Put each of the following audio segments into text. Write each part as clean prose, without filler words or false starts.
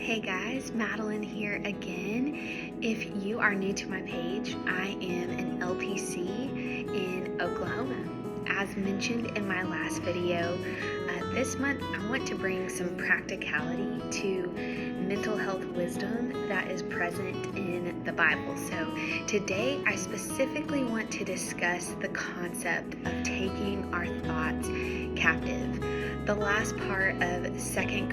Hey guys, Madeline here again. If you are new to my page, I am an LPC in Oklahoma. As mentioned in my last video, this month I want to bring some practicality to mental health wisdom that is present in the Bible. So today I specifically want to discuss the concept of taking our thoughts captive. The last part of 2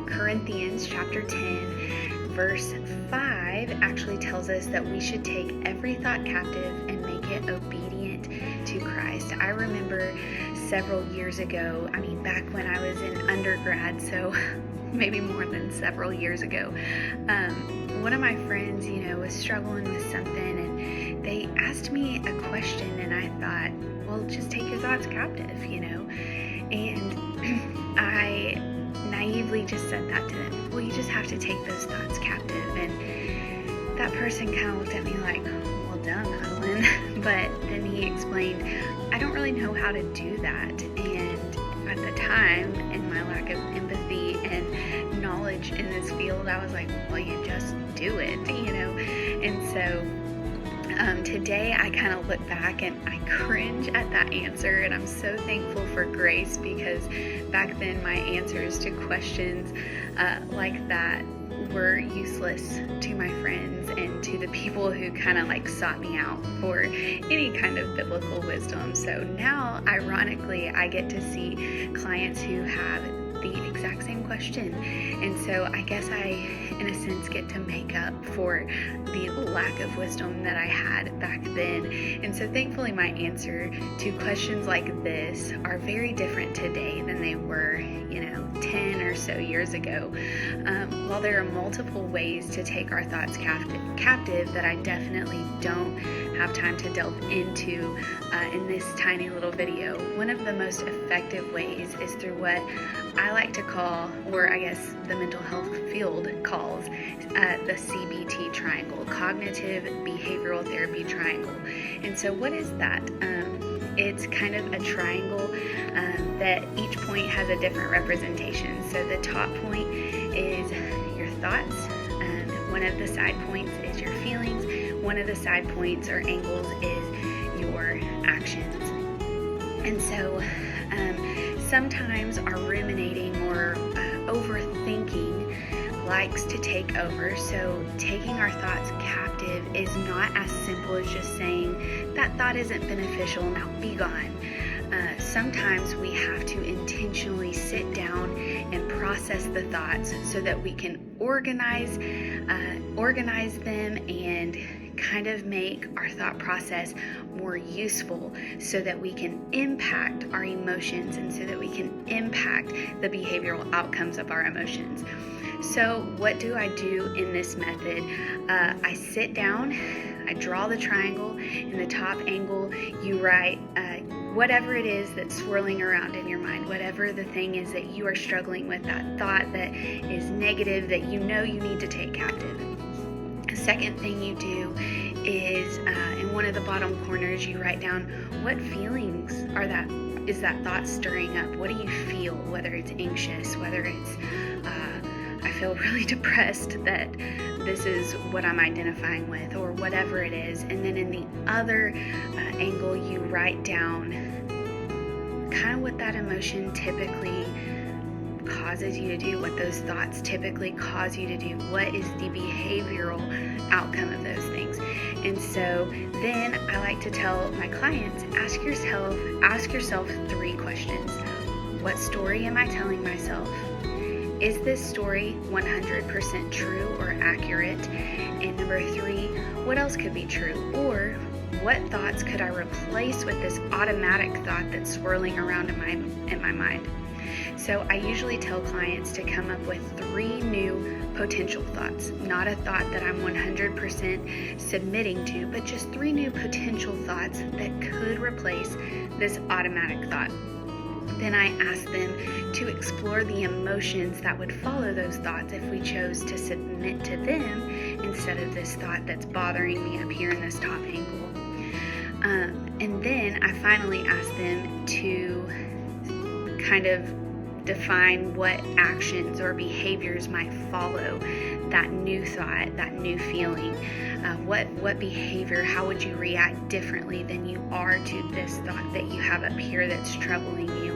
Corinthians chapter 10, verse 5 actually tells us that we should take every thought captive and make it obedient to Christ. I remember several years ago, back when I was in undergrad, so maybe more than several years ago, one of my friends, was struggling with something, and they asked me a question, and I thought, well, just take your thoughts captive, and I naively just said that to them. Well, you just have to take those thoughts captive. And that person kind of looked at me like, well, duh, Madeline. But then he explained, I don't really know how to do that. And at the time, in my lack of empathy and knowledge in this field, I was like, well, you just do it, And so today I kind of look back and I cringe at that answer, and I'm so thankful for grace, because back then my answers to questions like that were useless to my friends and to the people who kind of sought me out for any kind of biblical wisdom. So now, ironically, I get to see clients who have the exact same question, and so I guess I, in a sense, get to make up for the lack of wisdom that I had back then. And so thankfully my answer to questions like this are very different today than they were 10 or so years ago. While there are multiple ways to take our thoughts captive that I definitely don't have time to delve into in this tiny little video, one of the most effective ways is through what I like to call, or I guess the mental health field calls, the CBT triangle, cognitive behavioral therapy triangle. And so what is that? It's kind of a triangle that each point has a different representation. So the top point is your thoughts, one of the side points is your feelings, one of the side points or angles is your actions. And so sometimes our ruminating or overthinking likes to take over. So taking our thoughts captive is not as simple as just saying that thought isn't beneficial, now be gone. Sometimes we have to intentionally sit down and process the thoughts so that we can organize them and kind of make our thought process more useful, so that we can impact our emotions and so that we can impact the behavioral outcomes of our emotions. So what do I do in this method? I sit down, I draw the triangle. In the top angle, you write whatever it is that's swirling around in your mind, whatever the thing is that you are struggling with, that thought that is negative that you need to take captive. The second thing you do is in one of the bottom corners, you write down what feelings is that thought stirring up. What do you feel? Whether it's anxious, whether it's I feel really depressed that this is what I'm identifying with, or whatever it is. And then in the other angle, you write down kind of what that emotion typically causes you to do, what those thoughts typically cause you to do, what is the behavioral outcome of those things. And so then I like to tell my clients, ask yourself 3 questions. What story am I telling myself? Is this story 100% true or accurate? And number 3, what else could be true? Or what thoughts could I replace with this automatic thought that's swirling around in my mind? So I usually tell clients to come up with 3 new potential thoughts, not a thought that I'm 100% submitting to, but just 3 new potential thoughts that could replace this automatic thought. Then I ask them to explore the emotions that would follow those thoughts if we chose to submit to them instead of this thought that's bothering me up here in this top angle. And then I finally ask them to kind of define what actions or behaviors might follow that new thought, that new feeling. What behavior, how would you react differently than you are to this thought that you have up here that's troubling you?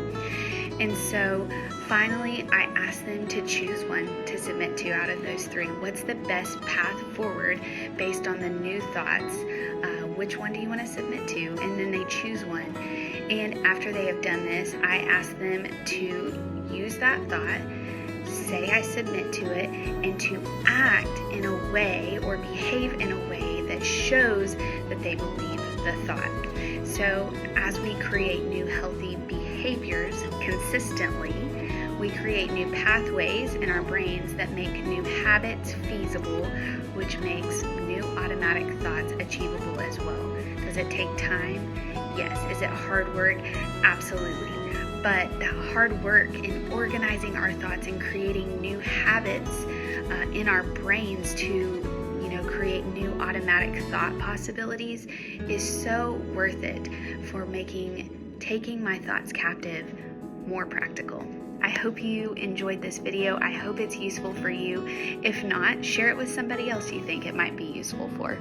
And so finally, I asked them to choose one to submit to out of those three. What's the best path forward based on the new thoughts? Which one do you want to submit to? And then they choose one. And after they have done this, I ask them to use that thought, say I submit to it, and to act in a way or behave in a way that shows that they believe the thought. So as we create new healthy behaviors consistently, we create new pathways in our brains that make new habits feasible, which makes new automatic thoughts achievable as well. Does it take time? Yes. Is it hard work? Absolutely. But that hard work in organizing our thoughts and creating new habits in our brains to create new automatic thought possibilities is so worth it for taking my thoughts captive more practical. I hope you enjoyed this video. I hope it's useful for you. If not, share it with somebody else you think it might be useful for.